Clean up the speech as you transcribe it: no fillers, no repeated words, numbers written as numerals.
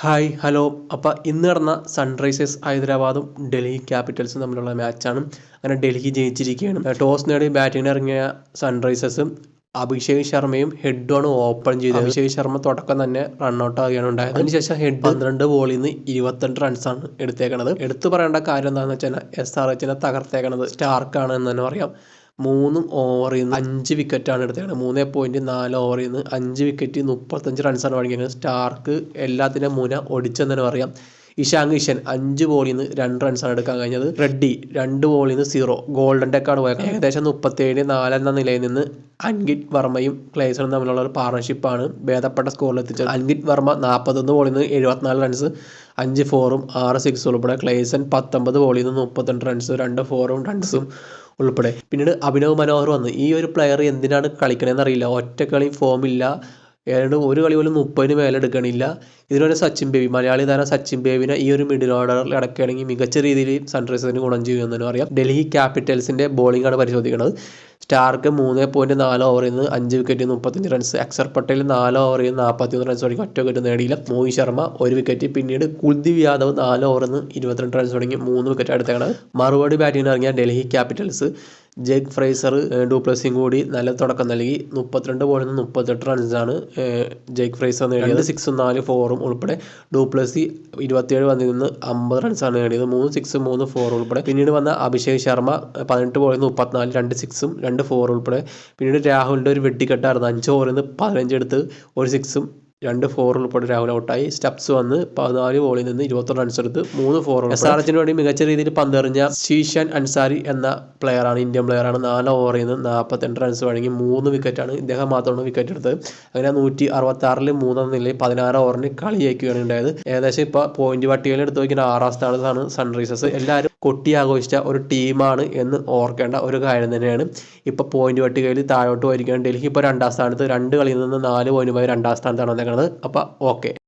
Hi hello. അപ്പോൾ ഇന്ന് നടന്ന സൺറൈസേഴ്സ് ഹൈദരാബാദും ഡൽഹി ക്യാപിറ്റൽസും തമ്മിലുള്ള മാച്ചാണ്. അങ്ങനെ ഡൽഹി ജയിച്ചിരിക്കുകയാണ്. ടോസ് നേടി ബാറ്റിങ്ങിന് ഇറങ്ങിയ സൺറൈസേഴ്സ് അഭിഷേക് ശർമ്മയും ഹെഡുമാണ് ഓപ്പൺ ചെയ്തത്. അഭിഷേക് ശർമ്മ തുടക്കം തന്നെ റൺഔട്ട് ആവുകയാണ് ഉണ്ടായത്. അതിനുശേഷം ഹെഡ് 12 ബോളിൽ നിന്ന് 22 റൺസാണ് എടുത്തേക്കണത്. എടുത്തു പറയേണ്ട കാര്യം എന്താണെന്ന് വെച്ചാൽ SRHനെ തകർത്തേക്കണത് സ്റ്റാർക്കാണ് എന്ന് തന്നെ പറയാം. 3 ഓവറിൽ നിന്ന് 5 വിക്കറ്റാണ് എടുത്തേക്കുന്നത്. 3.4 ഓവറിൽ നിന്ന് 5 വിക്കറ്റ് 35 റൺസാണ് വഴങ്ങിയത്. സ്റ്റാർക്ക് എല്ലാത്തിൻ്റെ മുന ഒടിച്ചെന്ന് തന്നെ പറയാം. ഇഷാങ് കിഷൻ 5 ബോളിൽ നിന്ന് 2 റൺസാണ് എടുക്കാൻ കഴിഞ്ഞത്. റെഡ്ഡി 2 ബോളിൽ നിന്ന് 0. ഗോൾഡൻ ടെക്കാണ് പോയത്. ഏകദേശം 37-4 എന്ന നിലയിൽ നിന്ന് അൻകിത് വർമ്മയും ക്ലേസണും തമ്മിലുള്ള ഒരു പാർട്ണർഷിപ്പാണ് ഭേദപ്പെട്ട സ്കോറിലെത്തിച്ചത്. അൻകിത് വർമ്മ 41 ബോളിൽ നിന്ന് 74 റൺസ്, 5 4ഉം 6 6 ഉൾപ്പെടെ. ക്ലേസൺ 19 ബോളിൽ നിന്ന് 32 റൺസ്, 2 4ഉം 2 6ഉം ഉൾപ്പെടെ. പിന്നീട് അഭിനവ് മനോഹർ വന്നു. ഈ ഒരു പ്ലെയർ എന്തിനാണ് കളിക്കണമെന്ന് അറിയില്ല. ഒറ്റ കളി ഫോമില്ല. ഒരു കളി പോലും 30 മേലെ എടുക്കണില്ല. ഇതിനൊരു സച്ചിൻ ബേബി, മലയാളി താരം സച്ചിൻ ബേബിനെ ഈ ഒരു മിഡിൽ ഓർഡറിൽ അടക്കുകയാണെങ്കിൽ മികച്ച രീതിയിൽ സൺറൈസേഴ്സിന് ഗുണം ചെയ്യുമെന്ന് അറിയാം. ഡൽഹി ക്യാപിറ്റൽസിൻ്റെ ബോളിംഗാണ് പരിശോധിക്കുന്നത്. സ്റ്റാർക്ക് 3.4 ഓവറിൽ നിന്ന് 5 വിക്കറ്റ് 35 റൺസ്. അക്ഷർ പട്ടേൽ 4 ഓവറിൽ നിന്ന് 41 റൺസ് തുടങ്ങി ഒറ്റ വിക്കറ്റ് നേടിയില്ല. മോഹിത് ശർമ്മ 1 വിക്കറ്റ്. പിന്നീട് കുൽദീപ് യാദവ് 4 ഓവറിൽ നിന്ന് 22 റൺസ് തുടങ്ങി 3 വിക്കറ്റ് എടുത്തേക്കാണ്. മറുപടി ബാറ്റിങ്ങിന് ഇറങ്ങിയ ഡൽഹി ക്യാപിറ്റൽസ് ജേക്ക് ഫ്രേസർ ഡുപ്ലസിയും കൂടി നല്ല തുടക്കം നൽകി. 32 ബോളിൽ നിന്ന് 38 റൺസാണ് ജേക്ക് ഫ്രേസർ നേടിയത്. 6ഉം 4 4ഉം ഉൾപ്പെടെ. ഡുപ്ലസി 27 പന്തിൽ നിന്ന് 50 റൺസാണ് നേടിയത്. 3 6 3 4 ഉൾപ്പെടെ. പിന്നീട് വന്ന അഭിഷേക് ശർമ്മ 18 ബോളിൽ നിന്ന് 34, 2 6ഉം 2 4 ഉൾപ്പെടെ. പിന്നീട് രാഹുലിൻ്റെ ഒരു വെട്ടിക്കെട്ടായിരുന്നു. 5 ഓവറിൽ നിന്ന് 15 എടുത്ത് 1 6ഉം 2 4 ഉൾപ്പെടെ രാഹുൽ ഔട്ടായി. സ്റ്റബ്സ് വന്ന് 14 ബോളിൽ നിന്ന് 21 റൺസ് എടുത്ത് 3 4. SRHന് വേണ്ടി മികച്ച രീതിയിൽ പന്തെറിഞ്ഞ ഷീഷാൻ അൻസാരി എന്ന പ്ലെയറാണ്, ഇന്ത്യൻ പ്ലെയറാണ്. 4 ഓവറിൽ നിന്ന് 42 റൺസ് വഴങ്ങി 3 വിക്കറ്റാണ്. ഇദ്ദേഹം മാത്രമാണ് വിക്കറ്റ് എടുത്തത്. അങ്ങനെ 166-ൽ 3 എന്ന നിലയിൽ 16 ഓവറിന് കളി ജയിക്കുകയാണ് ഉണ്ടായത്. ഏകദേശം ഇപ്പോൾ പോയിന്റ് പട്ടികയിൽ എടുത്ത് നോക്കിയാൽ 6ാം സ്ഥാനത്താണ് സൺറൈസേഴ്സ്. എല്ലാവരും കൊട്ടി ആഘോഷിച്ച ഒരു ടീമാണ് എന്ന് ഓർക്കേണ്ട ഒരു കാര്യം തന്നെയാണ്. ഇപ്പോൾ പോയിന്റ് പട്ടികയിൽ താഴോട്ട് പോയിരിക്കുകയാണ്. ഡൽഹി ഇപ്പോൾ 2ാം സ്ഥാനത്ത്. 2 കളിയിൽ നിന്ന് 4 പോയിന്റുമായി 2ാം സ്ഥാനത്താണ് വന്നേക്കുന്നത്. അപ്പോൾ ഓക്കെ.